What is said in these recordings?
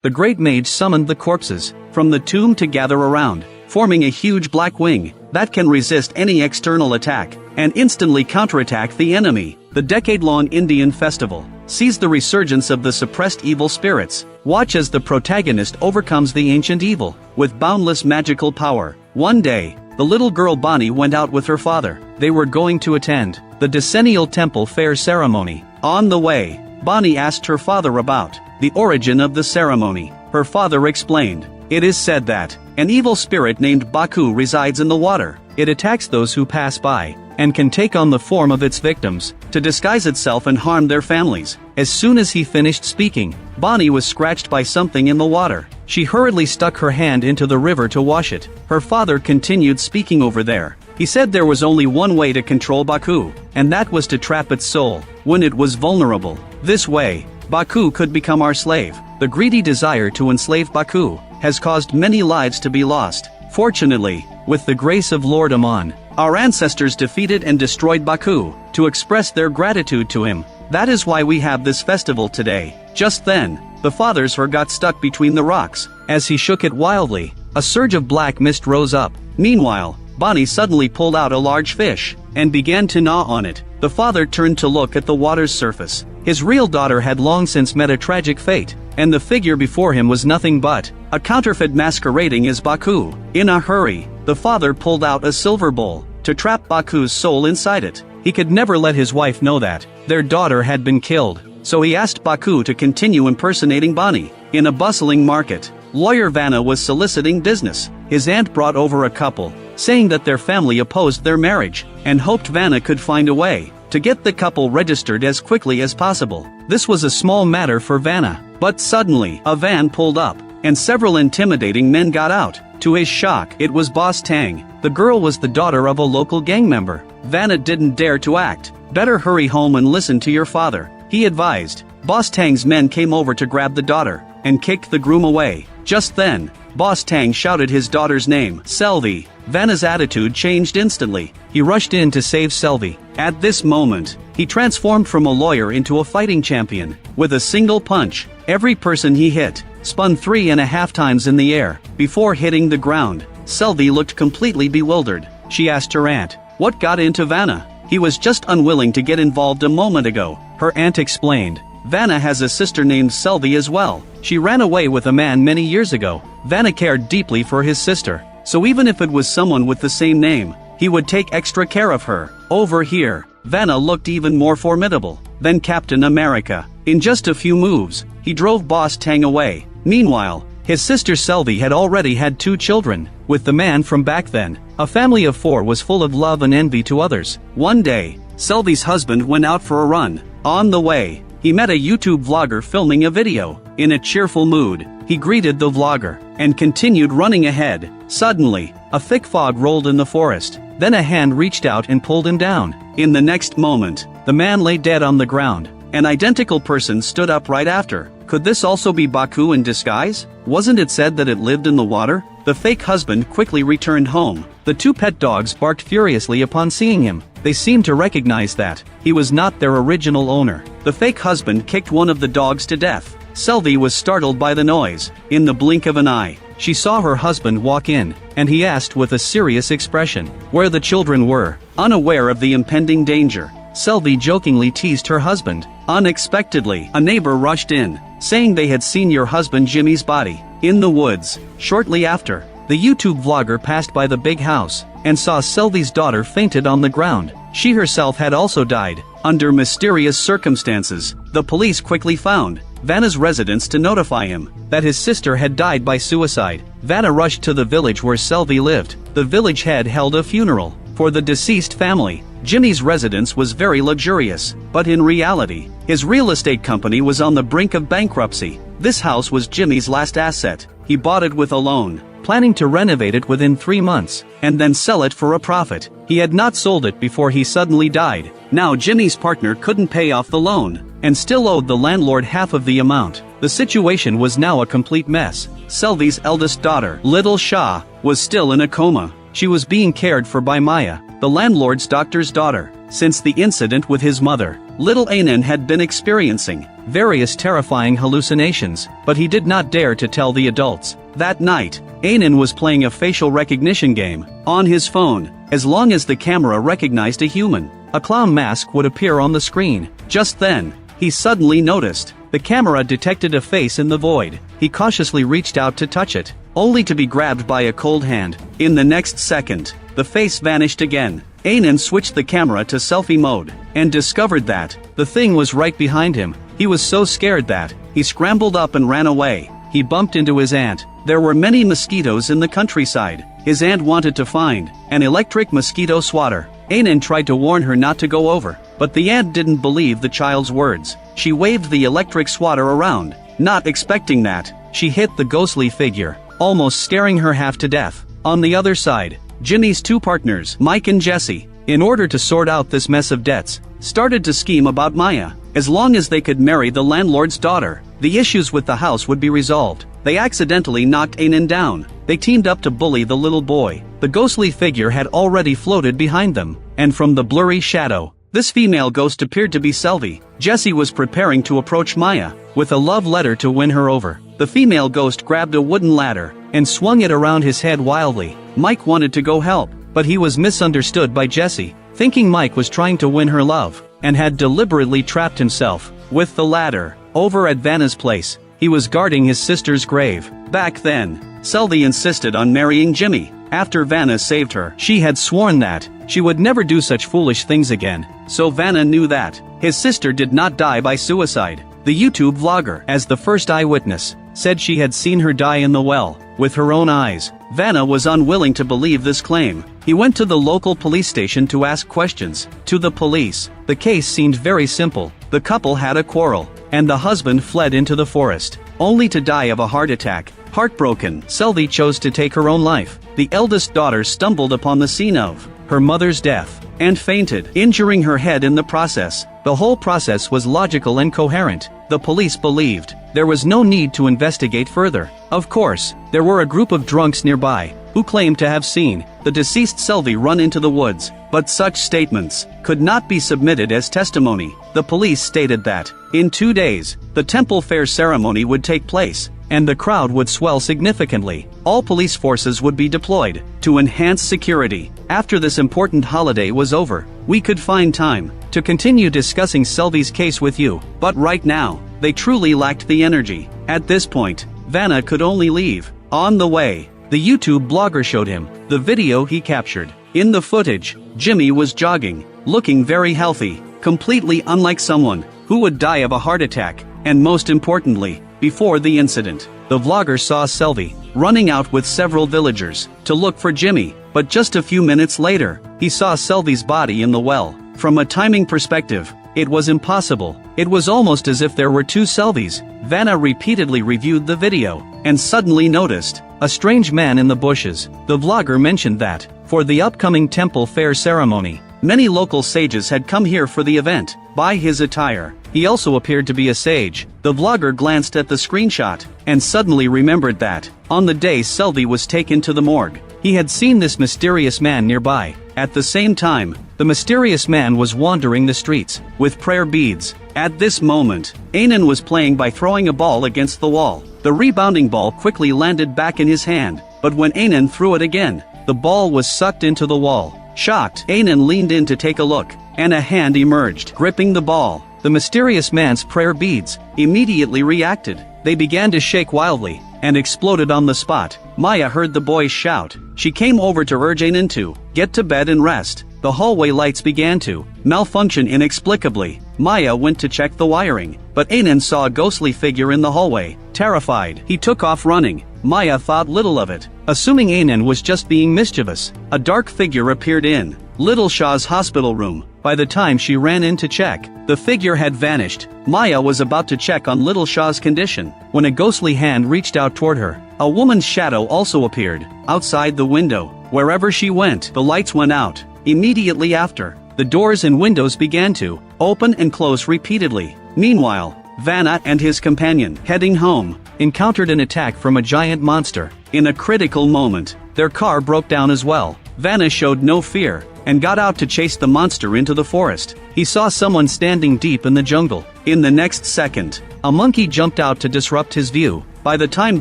The great mage summoned the corpses from the tomb to gather around, forming a huge black wing that can resist any external attack and instantly counterattack the enemy. The decade-long Indian festival sees the resurgence of the suppressed evil spirits. Watch as the protagonist overcomes the ancient evil with boundless magical power. One day, the little girl Bonnie went out with her father. They were going to attend the decennial temple fair ceremony. On the way, Bonnie asked her father about the origin of the ceremony. Her father explained, "It is said that an evil spirit named Baku resides in the water. It attacks those who pass by, and can take on the form of its victims, to disguise itself and harm their families." As soon as he finished speaking, Bonnie was scratched by something in the water. She hurriedly stuck her hand into the river to wash it. Her father continued speaking over there. He said there was only one way to control Baku, and that was to trap its soul when it was vulnerable. This way, Baku could become our slave. The greedy desire to enslave Baku has caused many lives to be lost. Fortunately, with the grace of Lord Aman, our ancestors defeated and destroyed Baku to express their gratitude to him. That is why we have this festival today. Just then, the father's hair got stuck between the rocks. As he shook it wildly, a surge of black mist rose up. Meanwhile, Bonnie suddenly pulled out a large fish and began to gnaw on it. The father turned to look at the water's surface. His real daughter had long since met a tragic fate, and the figure before him was nothing but a counterfeit masquerading as Baku. In a hurry, the father pulled out a silver bowl to trap Baku's soul inside it. He could never let his wife know that their daughter had been killed, so he asked Baku to continue impersonating Bonnie. In a bustling market, lawyer Vanna was soliciting business. His aunt brought over a couple, saying that their family opposed their marriage, and hoped Vanna could find a way to get the couple registered as quickly as possible. This was a small matter for Vanna, but suddenly, a van pulled up, and several intimidating men got out. To his shock, it was Boss Tang. The girl was the daughter of a local gang member. Vanna didn't dare to act. "Better hurry home and listen to your father," he advised. Boss Tang's men came over to grab the daughter and kicked the groom away. Just then, Boss Tang shouted his daughter's name, Selvi. Vanna's attitude changed instantly. He rushed in to save Selvi. At this moment, he transformed from a lawyer into a fighting champion. With a single punch, every person he hit spun 3.5 times in the air before hitting the ground. Selvi looked completely bewildered. She asked her aunt, "What got into Vanna? He was just unwilling to get involved a moment ago." Her aunt explained, "Vanna has a sister named Selvi as well. She ran away with a man many years ago. Vanna cared deeply for his sister, so even if it was someone with the same name, he would take extra care of her." Over here, Vanna looked even more formidable than Captain America. In just a few moves, he drove Boss Tang away. Meanwhile, his sister Selvi had already had 2 children with the man from back then. A family of 4 was full of love and envy to others. One day, Selvi's husband went out for a run. On the way, he met a YouTube vlogger filming a video. In a cheerful mood, he greeted the vlogger and continued running ahead. Suddenly, a thick fog rolled in the forest. Then a hand reached out and pulled him down. In the next moment, the man lay dead on the ground. An identical person stood up right after. Could this also be Baku in disguise? Wasn't it said that it lived in the water? The fake husband quickly returned home. The 2 pet dogs barked furiously upon seeing him. They seemed to recognize that he was not their original owner. The fake husband kicked one of the dogs to death. Selvi was startled by the noise. In the blink of an eye, she saw her husband walk in, and he asked with a serious expression where the children were. Unaware of the impending danger, Selvi jokingly teased her husband. Unexpectedly, a neighbor rushed in, saying they had seen your husband Jimmy's body in the woods. Shortly after, the YouTube vlogger passed by the big house and saw Selvi's daughter fainted on the ground. She herself had also died under mysterious circumstances. The police quickly found Vanna's residence to notify him that his sister had died by suicide. Vanna rushed to the village where Selvi lived. The village head held a funeral for the deceased family. Jimmy's residence was very luxurious, but in reality, his real estate company was on the brink of bankruptcy. This house was Jimmy's last asset. He bought it with a loan, planning to renovate it within 3 months, and then sell it for a profit. He had not sold it before he suddenly died. Now Jimmy's partner couldn't pay off the loan, and still owed the landlord half of the amount. The situation was now a complete mess. Selvi's eldest daughter, Little Shah, was still in a coma. She was being cared for by Maya, the landlord's doctor's daughter. Since the incident with his mother, little Anan had been experiencing various terrifying hallucinations, but he did not dare to tell the adults. That night, Anan was playing a facial recognition game on his phone. As long as the camera recognized a human, a clown mask would appear on the screen. Just then, he suddenly noticed the camera detected a face in the void. He cautiously reached out to touch it, only to be grabbed by a cold hand. In the next second, the face vanished again. Anan switched the camera to selfie mode and discovered that the thing was right behind him. He was so scared that he scrambled up and ran away. He bumped into his aunt. There were many mosquitoes in the countryside. His aunt wanted to find an electric mosquito swatter. Anan tried to warn her not to go over, but the aunt didn't believe the child's words. She waved the electric swatter around, not expecting that. She hit the ghostly figure, almost scaring her half to death. On the other side, Jimmy's two partners, Mike and Jesse, in order to sort out this mess of debts, started to scheme about Maya. As long as they could marry the landlord's daughter, the issues with the house would be resolved. They accidentally knocked Anan down. They teamed up to bully the little boy. The ghostly figure had already floated behind them, and from the blurry shadow, this female ghost appeared to be Selvi. Jesse was preparing to approach Maya with a love letter to win her over. The female ghost grabbed a wooden ladder and swung it around his head wildly. Mike wanted to go help, but he was misunderstood by Jesse, thinking Mike was trying to win her love, and had deliberately trapped himself with the ladder. Over at Vanna's place, he was guarding his sister's grave. Back then, Selvi insisted on marrying Jimmy. After Vanna saved her, she had sworn that she would never do such foolish things again. So Vanna knew that his sister did not die by suicide. The YouTube vlogger, as the first eyewitness, said she had seen her die in the well with her own eyes. Vanna was unwilling to believe this claim. He went to the local police station to ask questions. To the police, the case seemed very simple. The couple had a quarrel, and the husband fled into the forest, only to die of a heart attack. Heartbroken, Selvi chose to take her own life. The eldest daughter stumbled upon the scene of her mother's death and fainted, injuring her head in the process. The whole process was logical and coherent. The police believed there was no need to investigate further. Of course, there were a group of drunks nearby who claimed to have seen the deceased Selvi run into the woods, but such statements could not be submitted as testimony. The police stated that in 2 days, the temple fair ceremony would take place, and the crowd would swell significantly. All police forces would be deployed to enhance security. After this important holiday was over, we could find time to continue discussing Selvi's case with you, but right now, they truly lacked the energy. At this point, Vanna could only leave. On the way, the YouTube blogger showed him the video he captured. In the footage, Jimmy was jogging, looking very healthy, completely unlike someone who would die of a heart attack, and most importantly, before the incident, the vlogger saw Selvi running out with several villagers to look for Jimmy, but just a few minutes later, he saw Selvi's body in the well. From a timing perspective, it was impossible. It was almost as if there were two Selvis. Vanna repeatedly reviewed the video, and suddenly noticed a strange man in the bushes. The vlogger mentioned that, for the upcoming temple fair ceremony, many local sages had come here for the event. By his attire, he also appeared to be a sage. The vlogger glanced at the screenshot, and suddenly remembered that, on the day Selvi was taken to the morgue, he had seen this mysterious man nearby. At the same time, the mysterious man was wandering the streets with prayer beads. At this moment, Anan was playing by throwing a ball against the wall. The rebounding ball quickly landed back in his hand, but when Anan threw it again, the ball was sucked into the wall. Shocked, Anan leaned in to take a look, and a hand emerged, gripping the ball. The mysterious man's prayer beads immediately reacted. They began to shake wildly, and exploded on the spot. Maya heard the boys shout. She came over to urge Anan to get to bed and rest. The hallway lights began to malfunction inexplicably. Maya went to check the wiring, but Anan saw a ghostly figure in the hallway. Terrified, he took off running. Maya thought little of it, assuming Anan was just being mischievous. A dark figure appeared in Little Shaw's hospital room. By the time she ran in to check, the figure had vanished. Maya was about to check on Little Shaw's condition, when a ghostly hand reached out toward her. A woman's shadow also appeared outside the window. Wherever she went, the lights went out. Immediately after, the doors and windows began to open and close repeatedly. Meanwhile, Vanna and his companion, heading home, encountered an attack from a giant monster. In a critical moment, their car broke down as well. Vanna showed no fear, and got out to chase the monster into the forest. He saw someone standing deep in the jungle. In the next second, a monkey jumped out to disrupt his view. By the time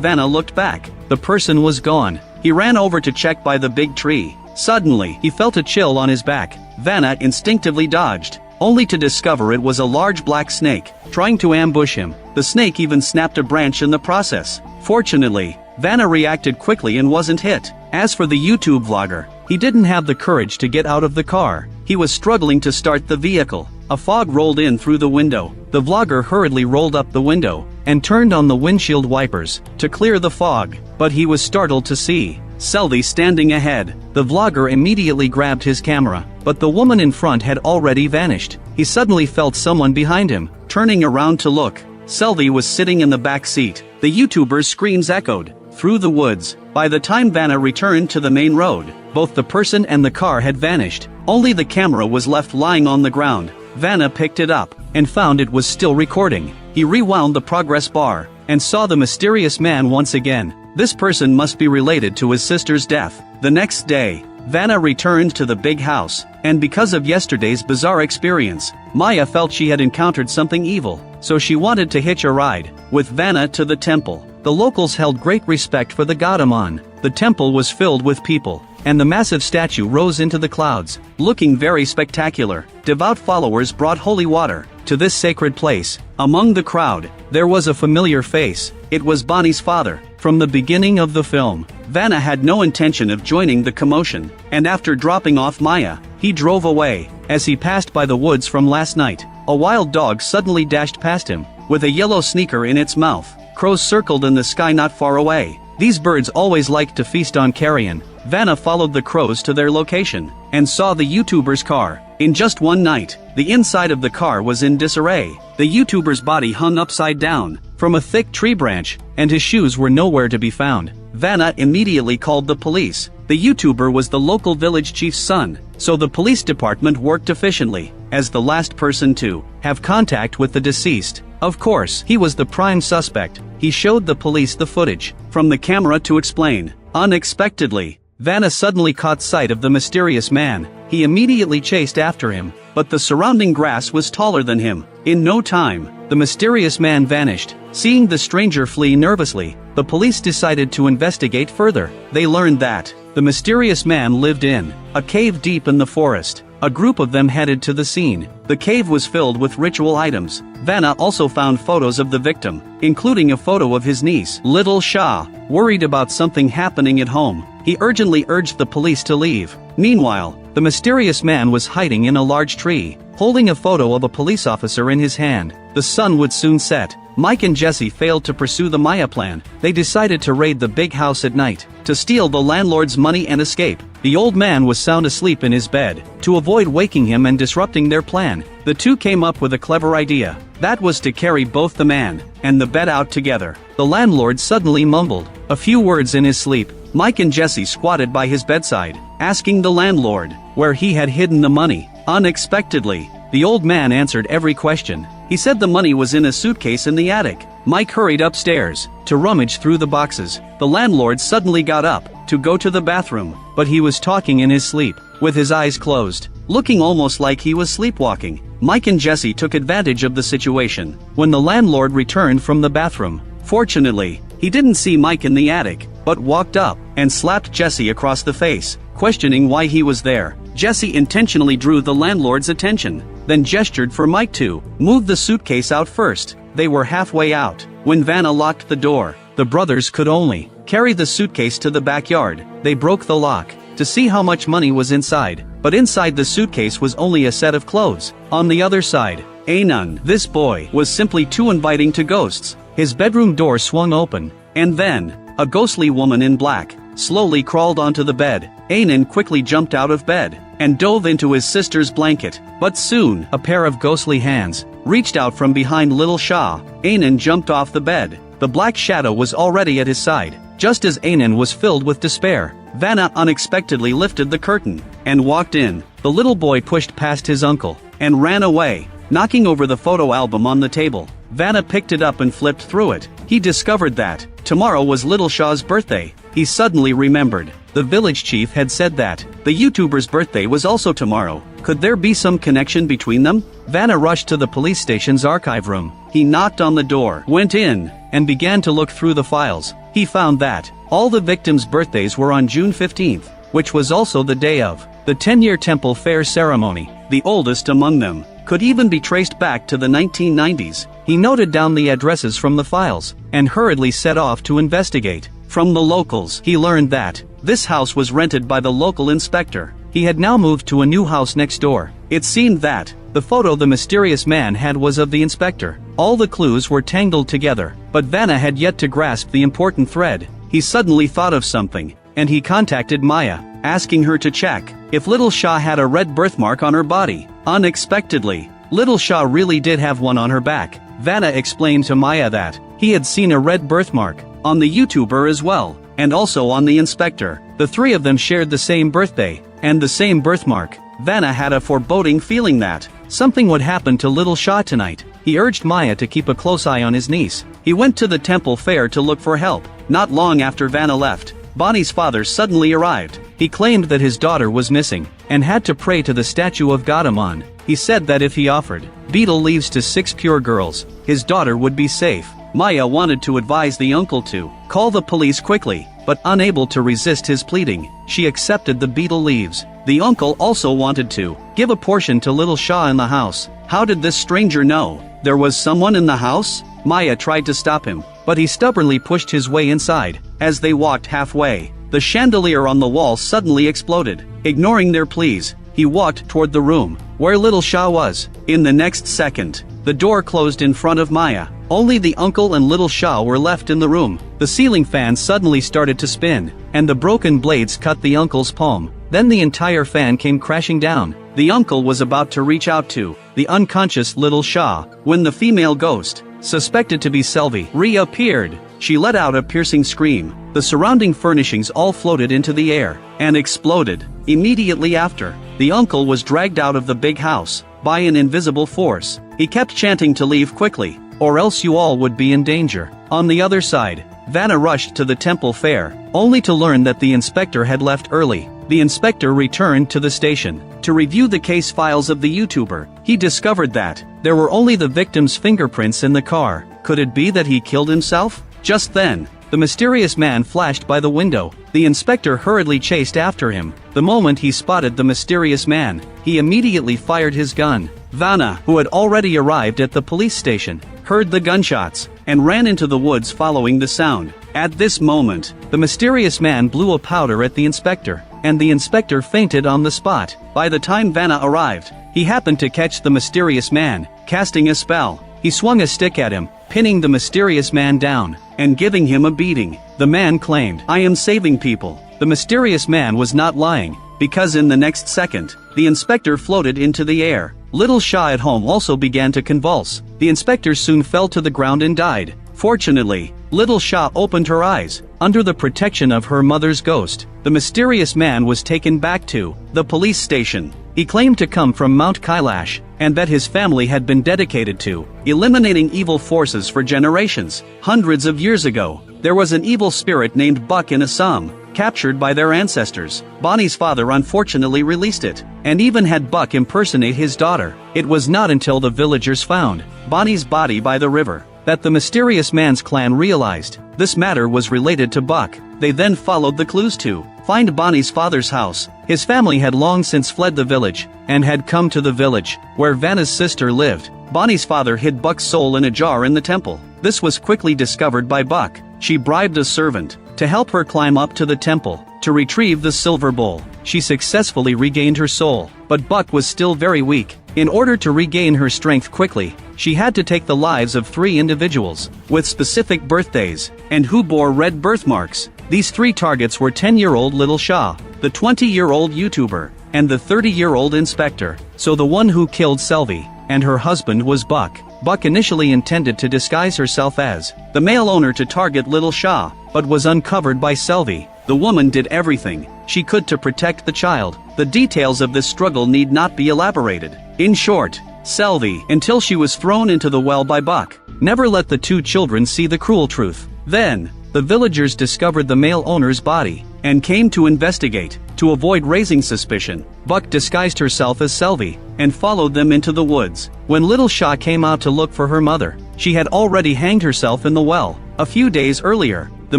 Vanna looked back, the person was gone. He ran over to check by the big tree. Suddenly, he felt a chill on his back. Vanna instinctively dodged, only to discover it was a large black snake, trying to ambush him. The snake even snapped a branch in the process. Fortunately, Vanna reacted quickly and wasn't hit. As for the YouTube vlogger, he didn't have the courage to get out of the car. He was struggling to start the vehicle. A fog rolled in through the window. The vlogger hurriedly rolled up the window and turned on the windshield wipers to clear the fog, but he was startled to see Selvi standing ahead. The vlogger immediately grabbed his camera, but the woman in front had already vanished. He suddenly felt someone behind him. Turning around to look, Selvi was sitting in the back seat. The YouTuber's screams echoed through the woods. By the time Vanna returned to the main road, both the person and the car had vanished. Only the camera was left lying on the ground. Vanna picked it up and found it was still recording. He rewound the progress bar and saw the mysterious man once again. This person must be related to his sister's death. The next day, Vanna returned to the big house, and because of yesterday's bizarre experience, Maya felt she had encountered something evil, so she wanted to hitch a ride with Vanna to the temple. The locals held great respect for the god Amon. The temple was filled with people, and the massive statue rose into the clouds, looking very spectacular. Devout followers brought holy water to this sacred place. Among the crowd, there was a familiar face. It was Bonnie's father. From the beginning of the film, Vanna had no intention of joining the commotion, and after dropping off Maya, he drove away. As he passed by the woods from last night, a wild dog suddenly dashed past him, with a yellow sneaker in its mouth. Crows circled in the sky not far away. These birds always liked to feast on carrion. Vanna followed the crows to their location, and saw the YouTuber's car. In just one night, the inside of the car was in disarray. The YouTuber's body hung upside down from a thick tree branch, and his shoes were nowhere to be found. Vanna immediately called the police. The YouTuber was the local village chief's son, so the police department worked efficiently. As the last person to have contact with the deceased, of course, he was the prime suspect. He showed the police the footage from the camera to explain. Unexpectedly, Vanna suddenly caught sight of the mysterious man. He immediately chased after him, but the surrounding grass was taller than him. In no time, the mysterious man vanished. Seeing the stranger flee nervously, the police decided to investigate further. They learned that the mysterious man lived in a cave deep in the forest. A group of them headed to the scene. The cave was filled with ritual items. Vanna also found photos of the victim, including a photo of his niece, Little Shah. Worried about something happening at home, he urgently urged the police to leave. Meanwhile, the mysterious man was hiding in a large tree, holding a photo of a police officer in his hand. The sun would soon set. Mike and Jesse failed to pursue the Maya plan. They decided to raid the big house at night, to steal the landlord's money and escape. The old man was sound asleep in his bed. To avoid waking him and disrupting their plan, the two came up with a clever idea. That was to carry both the man and the bed out together. The landlord suddenly mumbled a few words in his sleep. Mike and Jesse squatted by his bedside, asking the landlord where he had hidden the money. Unexpectedly, the old man answered every question. He said the money was in a suitcase in the attic. Mike hurried upstairs to rummage through the boxes. The landlord suddenly got up to go to the bathroom, but he was talking in his sleep, with his eyes closed, looking almost like he was sleepwalking. Mike and Jesse took advantage of the situation. When the landlord returned from the bathroom, fortunately, he didn't see Mike in the attic, but walked up and slapped Jesse across the face, questioning why he was there. Jesse intentionally drew the landlord's attention, then gestured for Mike to move the suitcase out first. They were halfway out when Vanna locked the door. The brothers could only carry the suitcase to the backyard. They broke the lock to see how much money was inside, but inside the suitcase was only a set of clothes. On the other side, Anon, this boy, was simply too inviting to ghosts. His bedroom door swung open, and then a ghostly woman in black slowly crawled onto the bed. Anon quickly jumped out of bed and dove into his sister's blanket, but soon a pair of ghostly hands reached out from behind Little Shah. Anon jumped off the bed. The black shadow was already at his side. Just as Anon was filled with despair, Vanna unexpectedly lifted the curtain and walked in. The little boy pushed past his uncle and ran away, knocking over the photo album on the table. Vanna picked it up and flipped through it. he discovered that tomorrow was Little Shah's birthday. He suddenly remembered. The village chief had said that the YouTuber's birthday was also tomorrow. Could there be some connection between them? Vanna rushed to the police station's archive room. He knocked on the door, went in, and began to look through the files. He found that all the victims' birthdays were on June 15th, which was also the day of the 10-year temple fair ceremony. The oldest among them could even be traced back to the 1990s. He noted down the addresses from the files and hurriedly set off to investigate. From the locals, he learned that this house was rented by the local inspector. He had now moved to a new house next door. It seemed that the photo the mysterious man had was of the inspector. All the clues were tangled together, but Vanna had yet to grasp the important thread. He suddenly thought of something, and he contacted Maya, asking her to check if Little Shah had a red birthmark on her body. Unexpectedly, Little Shah really did have one on her back. Vanna explained to Maya that he had seen a red birthmark on the YouTuber as well, and also on the inspector. The three of them shared the same birthday and the same birthmark. Vanna had a foreboding feeling that something would happen to Little Shah tonight. He urged Maya to keep a close eye on his niece. He went to the temple fair to look for help. Not long after Vanna left, Bonnie's father suddenly arrived. He claimed that his daughter was missing and had to pray to the statue of Gaudaman. He said that if he offered beetle leaves to 6 pure girls, his daughter would be safe. Maya wanted to advise the uncle to call the police quickly, but unable to resist his pleading, she accepted the beetle leaves. The uncle also wanted to give a portion to Little Shah in the house. How did this stranger know there was someone in the house? Maya tried to stop him, but he stubbornly pushed his way inside. As they walked halfway, the chandelier on the wall suddenly exploded. Ignoring their pleas, he walked toward the room where Little Shah was. In the next second, the door closed in front of Maya. Only the uncle and Little Shah were left in the room. The ceiling fan suddenly started to spin, and the broken blades cut the uncle's palm. Then the entire fan came crashing down. The uncle was about to reach out to the unconscious Little Shah when the female ghost, suspected to be Selvi, reappeared. She let out a piercing scream. The surrounding furnishings all floated into the air and exploded. Immediately after, the uncle was dragged out of the big house by an invisible force. He kept chanting to leave quickly, or else you all would be in danger. On the other side, Vanna rushed to the temple fair, only to learn that the inspector had left early. The inspector returned to the station to review the case files of the YouTuber. He discovered that there were only the victim's fingerprints in the car. Could it be that he killed himself? Just then, the mysterious man flashed by the window. The inspector hurriedly chased after him. The moment he spotted the mysterious man, he immediately fired his gun. Vanna, who had already arrived at the police station, heard the gunshots and ran into the woods following the sound. At this moment, the mysterious man blew a powder at the inspector, and the inspector fainted on the spot. By the time Vanna arrived, he happened to catch the mysterious man casting a spell. He swung a stick at him, pinning the mysterious man down and giving him a beating. The man claimed, "I am saving people." The mysterious man was not lying, because in the next second, the inspector floated into the air. Little Shah at home also began to convulse. The inspector soon fell to the ground and died. Fortunately, Little Shah opened her eyes. Under the protection of her mother's ghost, the mysterious man was taken back to the police station. He claimed to come from Mount Kailash, and that his family had been dedicated to eliminating evil forces for generations. Hundreds of years ago, there was an evil spirit named Baku in Assam, captured by their ancestors. Bonnie's father unfortunately released it, and even had Baku impersonate his daughter. It was not until the villagers found Bonnie's body by the river that the mysterious man's clan realized this matter was related to Baku. They then followed the clues to find Bonnie's father's house. His family had long since fled the village, and had come to the village where Vanna's sister lived. Bonnie's father hid Buck's soul in a jar in the temple. This was quickly discovered by Buck. She bribed a servant to help her climb up to the temple to retrieve the silver bowl. She successfully regained her soul, but Buck was still very weak. In order to regain her strength quickly, she had to take the lives of 3 individuals with specific birthdays and who bore red birthmarks. These 3 targets were 10-year-old Little Shah, the 20-year-old YouTuber, and the 30-year-old inspector. So the one who killed Selvi and her husband was Buck. Buck initially intended to disguise herself as the male owner to target Little Shah, but was uncovered by Selvi. The woman did everything she could to protect the child. The details of this struggle need not be elaborated. In short, Selvi, until she was thrown into the well by Buck. never let the two children see the cruel truth. Then, the villagers discovered the male owner's body, and came to investigate. To avoid raising suspicion, Buck disguised herself as Selvi, and followed them into the woods. When Little Shah came out to look for her mother, she had already hanged herself in the well. A few days earlier, the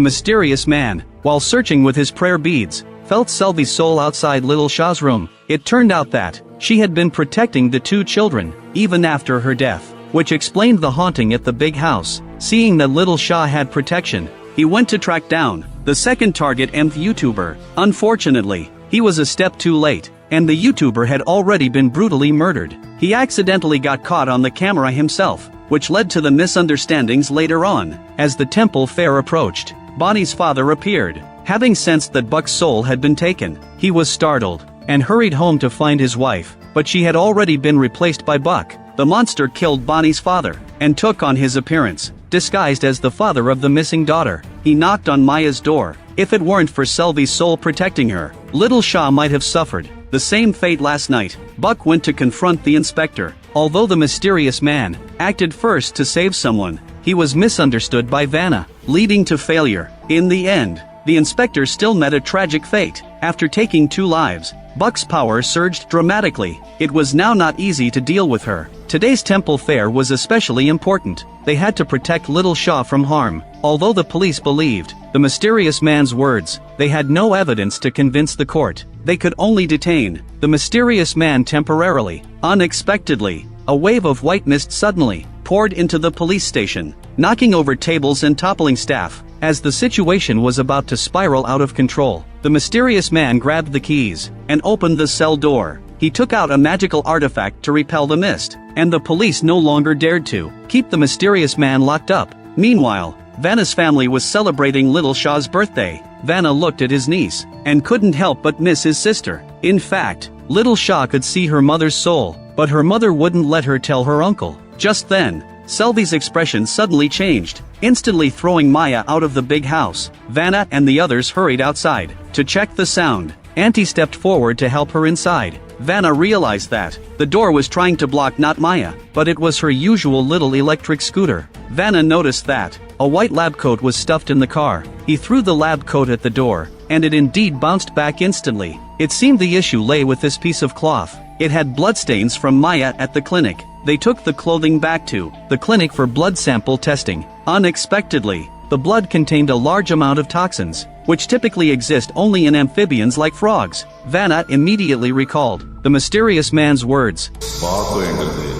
mysterious man, while searching with his prayer beads, felt Selvi's soul outside Little Shah's room. It turned out that she had been protecting the two children, even after her death, which explained the haunting at the big house. Seeing that Little Shah had protection, he went to track down the second target, mth YouTuber. Unfortunately, he was a step too late, and the YouTuber had already been brutally murdered. He accidentally got caught on the camera himself, which led to the misunderstandings later on. As the temple fair approached, Bonnie's father appeared. Having sensed that Buck's soul had been taken, he was startled, and hurried home to find his wife, but she had already been replaced by Buck. The monster killed Bonnie's father, and took on his appearance, disguised as the father of the missing daughter. He knocked on Maya's door. If it weren't for Selvi's soul protecting her, Little Shah might have suffered the same fate last night. Buck went to confront the inspector. Although the mysterious man acted first to save someone, he was misunderstood by Vanna, leading to failure. In the end, the inspector still met a tragic fate. After taking 2 lives, Buck's power surged dramatically. It was now not easy to deal with her. Today's temple fair was especially important. They had to protect Little Shah from harm. Although the police believed the mysterious man's words, they had no evidence to convince the court. They could only detain the mysterious man temporarily. Unexpectedly, a wave of white mist suddenly poured into the police station, knocking over tables and toppling staff. As the situation was about to spiral out of control, the mysterious man grabbed the keys and opened the cell door. He took out a magical artifact to repel the mist, and the police no longer dared to keep the mysterious man locked up. Meanwhile, Vanna's family was celebrating Little Shah's birthday. Vanna looked at his niece and couldn't help but miss his sister. In fact, Little Shah could see her mother's soul, but her mother wouldn't let her tell her uncle. Just then, Selvi's expression suddenly changed, instantly throwing Maya out of the big house. Vanna and the others hurried outside to check the sound. Auntie stepped forward to help her inside. Vanna realized that the door was trying to block not Maya, but it was her usual little electric scooter. Vanna noticed that a white lab coat was stuffed in the car. He threw the lab coat at the door, and it indeed bounced back instantly. It seemed the issue lay with this piece of cloth. It had bloodstains from Maya at the clinic. They took the clothing back to the clinic for blood sample testing. Unexpectedly, the blood contained a large amount of toxins, which typically exist only in amphibians like frogs. Vanna immediately recalled the mysterious man's words. Baku engirathu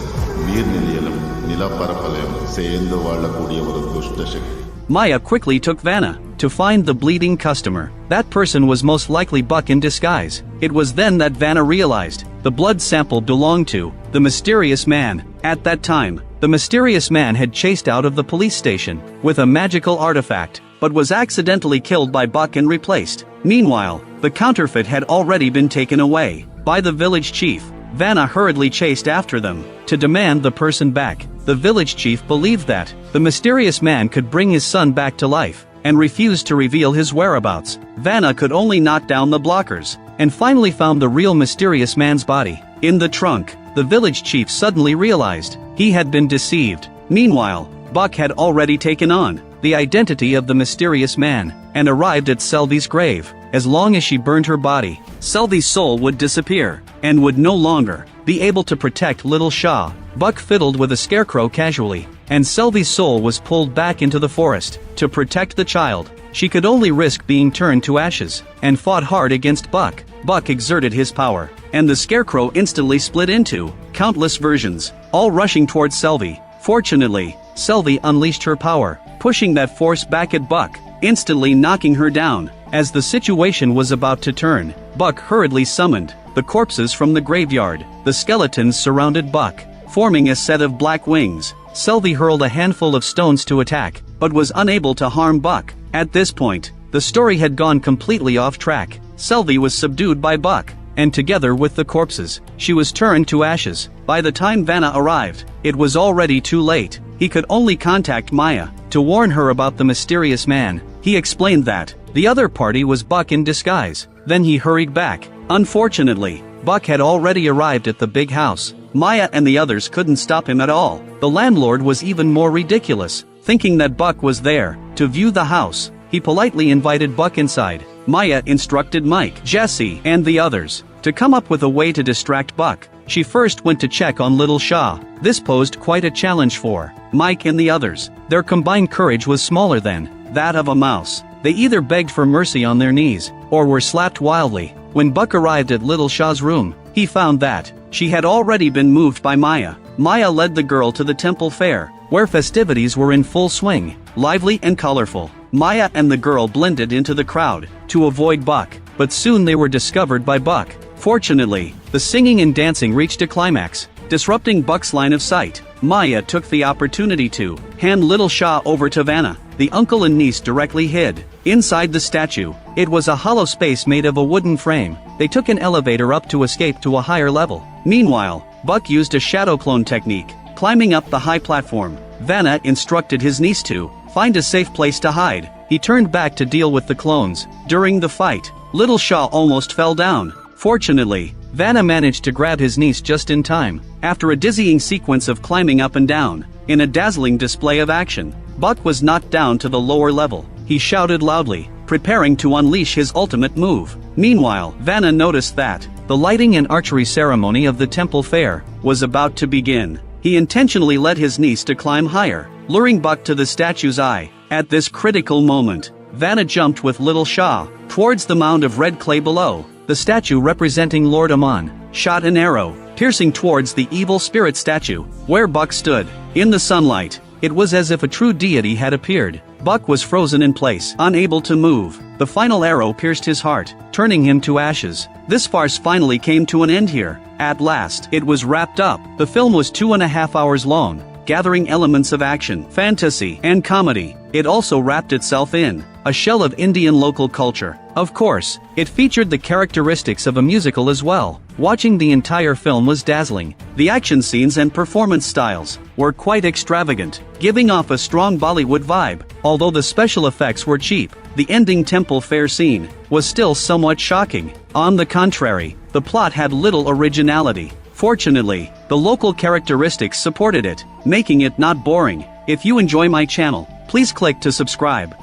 நீர்நிலையிலும் நிலப்பரப்பிலும் சேர்ந்து வாழக்கூடிய ஒரு துஷ்ட சக்தி. Maya quickly took Vanna to find the bleeding customer. That person was most likely Buck in disguise. It was then that Vanna realized the blood sample belonged to the mysterious man. At that time, the mysterious man had chased out of the police station with a magical artifact, but was accidentally killed by Buck and replaced. Meanwhile, the counterfeit had already been taken away by the village chief. Vanna hurriedly chased after them to demand the person back. The village chief believed that the mysterious man could bring his son back to life, and refused to reveal his whereabouts. Vanna could only knock down the blockers, and finally found the real mysterious man's body in the trunk. The village chief suddenly realized he had been deceived. Meanwhile, Buck had already taken on the identity of the mysterious man, and arrived at Selvi's grave. As long as she burned her body, Selvi's soul would disappear, and would no longer be able to protect Little Shah. Buck fiddled with a scarecrow casually, and Selvi's soul was pulled back into the forest to protect the child. She could only risk being turned to ashes, and fought hard against Buck. Buck exerted his power, and the scarecrow instantly split into countless versions, all rushing towards Selvi. Fortunately, Selvi unleashed her power, pushing that force back at Buck, instantly knocking her down. As the situation was about to turn, Buck hurriedly summoned the corpses from the graveyard. The skeletons surrounded Buck, forming a set of black wings. Selvi hurled a handful of stones to attack, but was unable to harm Buck. At this point, the story had gone completely off track. Selvi was subdued by Buck, and together with the corpses, she was turned to ashes. By the time Vanna arrived, it was already too late. He could only contact Maya to warn her about the mysterious man. He explained that the other party was Buck in disguise. Then he hurried back. Unfortunately, Buck had already arrived at the big house. Maya and the others couldn't stop him at all. The landlord was even more ridiculous. Thinking that Buck was there to view the house, he politely invited Buck inside. Maya instructed Mike, Jesse, and the others to come up with a way to distract Buck. She first went to check on Little Shaw. This posed quite a challenge for Mike and the others. Their combined courage was smaller than that of a mouse. They either begged for mercy on their knees, or were slapped wildly. When Buck arrived at Little Shaw's room, he found that she had already been moved by Maya. Maya led the girl to the temple fair, where festivities were in full swing, lively and colorful. Maya and the girl blended into the crowd to avoid Buck, but soon they were discovered by Buck. Fortunately, the singing and dancing reached a climax, disrupting Buck's line of sight. Maya took the opportunity to hand Little Shaw over to Vanna. The uncle and niece directly hid inside the statue. It was a hollow space made of a wooden frame. They took an elevator up to escape to a higher level. Meanwhile, Buck used a shadow clone technique, climbing up the high platform. Vanna instructed his niece to find a safe place to hide. He turned back to deal with the clones. During the fight, Little Shaw almost fell down. Fortunately, Vanna managed to grab his niece just in time. After a dizzying sequence of climbing up and down, in a dazzling display of action, Buck was knocked down to the lower level. He shouted loudly, preparing to unleash his ultimate move. Meanwhile, Vanna noticed that the lighting and archery ceremony of the temple fair was about to begin. He intentionally led his niece to climb higher, luring Buck to the statue's eye. At this critical moment, Vanna jumped with Little Shaw towards the mound of red clay below. The statue representing Lord Amon shot an arrow, piercing towards the evil spirit statue, where Buck stood. In the sunlight, it was as if a true deity had appeared. Buck was frozen in place, unable to move. The final arrow pierced his heart, turning him to ashes. This farce finally came to an end here. At last, it was wrapped up. The film was 2.5 hours long, gathering elements of action, fantasy, and comedy. It also wrapped itself in a shell of Indian local culture. Of course, it featured the characteristics of a musical as well. Watching the entire film was dazzling. The action scenes and performance styles were quite extravagant, giving off a strong Bollywood vibe. Although the special effects were cheap, the ending temple fair scene was still somewhat shocking. On the contrary, the plot had little originality. Fortunately, the local characteristics supported it, making it not boring. If you enjoy my channel, please click to subscribe.